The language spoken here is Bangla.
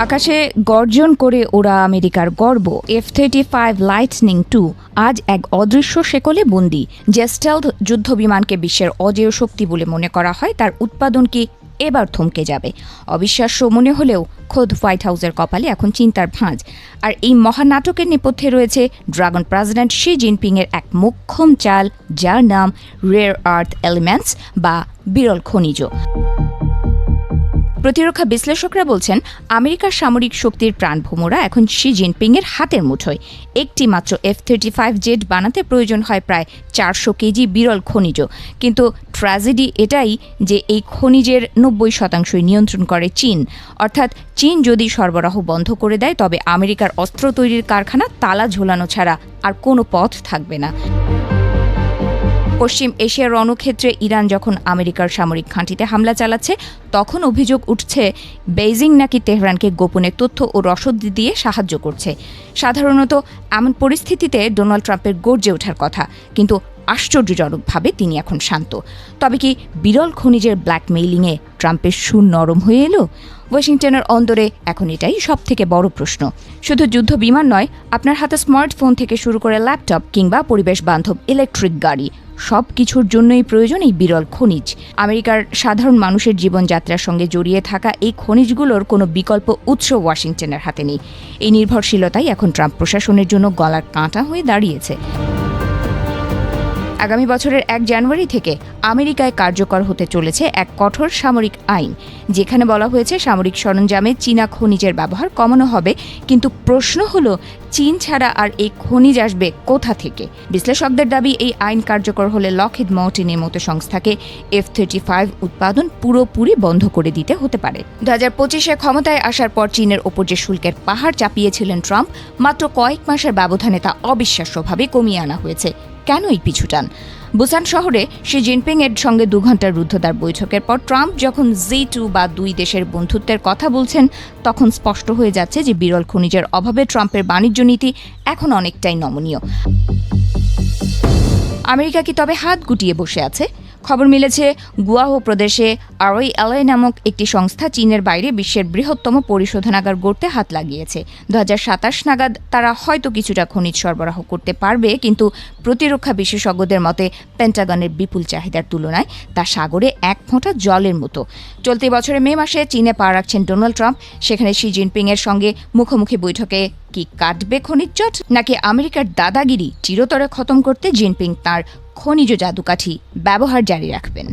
আকাশে গর্জন করে ওরা আমেরিকার গর্ব F-35 লাইটনিং 2 আজ এক অদৃশ্য শেকলে বন্দী। যে স্টেলথ যুদ্ধবিমানকে বিশ্বের অজেয় শক্তি বলে মনে করা হয়, তার উৎপাদন কি এবার থমকে যাবে? অবিশ্বাস্য মনে হলেও খোদ হোয়াইট হাউসের কপালে এখন চিন্তার ভাঁজ। আর এই মহানাটকের নেপথ্যে রয়েছে ড্রাগন প্রেসিডেন্ট শি জিনপিংয়ের এক মোক্ষম চাল, যার নাম রেয়ার আর্থ এলিমেন্টস বা বিরল খনিজ। প্রতিরক্ষা বিশ্লেষকরা বলছেন, আমেরিকার সামরিক শক্তির প্রাণভোমরা এখন শি জিনপিংয়ের হাতের মুঠোয়। একটি মাত্র F-35 জেট বানাতে প্রয়োজন হয় প্রায় 400 কেজি বিরল খনিজ। কিন্তু ট্র্যাজেডি এটাই যে এই খনিজের 90% নিয়ন্ত্রণ করে চীন। অর্থাৎ চীন যদি সরবরাহ বন্ধ করে দেয়, তবে আমেরিকার অস্ত্র তৈরির কারখানা তালা ঝোলানো ছাড়া আর কোনো পথ থাকবে না। পশ্চিম এশিয়ার রণক্ষেত্রে ইরান যখন আমেরিকার সামরিক ঘাঁটিতে হামলা চালাচ্ছে, তখন অভিযোগ উঠছে বেইজিং নাকি তেহরানকে গোপনে তথ্য ও রসদ দিয়ে সাহায্য করছে। সাধারণত এমন পরিস্থিতিতে ডোনাল্ড ট্রাম্পের গর্জে ওঠার কথা, কিন্তু আশ্চর্যজনকভাবে তিনি এখন শান্ত। তবে কি বিরল খনিজের ব্ল্যাকমেইলিংয়ে ট্রাম্পের সুর নরম হয়ে এলো? ওয়াশিংটনের অন্দরে এখন এটাই সবথেকে বড় প্রশ্ন। শুধু যুদ্ধ বিমান নয়, আপনার হাতে স্মার্টফোন থেকে শুরু করে ল্যাপটপ কিংবা পরিবেশ বান্ধব ইলেকট্রিক গাড়ি, সব কিছুর জন্যই প্রয়োজন এই বিরল খনিজ। আমেরিকার সাধারণ মানুষের জীবনযাত্রার সঙ্গে জড়িয়ে থাকা এই খনিজগুলোর কোনো বিকল্প উৎস ওয়াশিংটনের হাতে নেই। এই নির্ভরশীলতাই এখন ট্রাম্প প্রশাসনের জন্য গলার কাঁটা হয়ে দাঁড়িয়েছে। আগামী বছরের 1 জানুয়ারি থেকে আমেরিকায় কার্যকর হতে চলেছে এক কঠোর সামরিক আইন, যেখানে বলা হয়েছে সামরিক সরঞ্জামে চীনা খনিজের ব্যবহার কমানো হবে। কিন্তু প্রশ্ন হলো, চীন ছাড়া আর এই খনিজ আসবে কোথা থেকে? বিশ্লেষকদের দাবি, এই আইন কার্যকর হলে লকহিড মার্টিনের মতো সংস্থাকে F-35 উৎপাদন পুরোপুরি বন্ধ করে দিতে হতে পারে। 2025-এ ক্ষমতায় আসার পর চীনের ওপর যে শুল্কের পাহাড় চাপিয়েছিলেন ট্রাম্প, মাত্র কয়েক মাসের ব্যবধানে তা অবিশ্বাস্যভাবে কমিয়ে আনা হয়েছে। কেন এই পিছুটান? বুসান শহরে শি জিনপিংয়ের সঙ্গে 2 ঘন্টার রুদ্ধদ্বার বৈঠকের পর ট্রাম্প যখন Z2 বা দুই দেশের বন্ধুত্বের কথা বলছেন, তখন স্পষ্ট হয়ে যাচ্ছে যে বিরল খনিজের অভাবে ট্রাম্পের বাণিজ্য নীতি এখন অনেকটাই নমনীয়। আমেরিকা কি তবে হাত গুটিয়ে বসে আছে? খবর মিলেছে, গুয়াহো প্রদেশে ROI নামক একটি সংস্থা চীনের বাইরে বিশ্বের বৃহত্তম পরিশোধনাগার গড়তে হাত লাগিয়েছে। 2027 নাগাদ তারা হয়তো কিছুটা খনিজ সরবরাহ করতে পারবে, কিন্তু প্রতিরক্ষা বিশেষজ্ঞদের মতে পেন্টাগনের বিপুল চাহিদার তুলনায় তা সাগরে এক ফোঁটা জলের মতো। চলতি বছরের মে মাসে চীনে পা রাখছেন ডোনাল্ড ট্রাম্প। সেখানে শি জিনপিংয়ের সঙ্গে মুখোমুখি বৈঠকে কি কাটবে খনিজ জট, নাকি আমেরিকার দাদাগিরি চিরতরে খতম করতে জিনপিং তাঁর খনিজ জাদুকাঠি ব্যবহার জারি রাখবেন?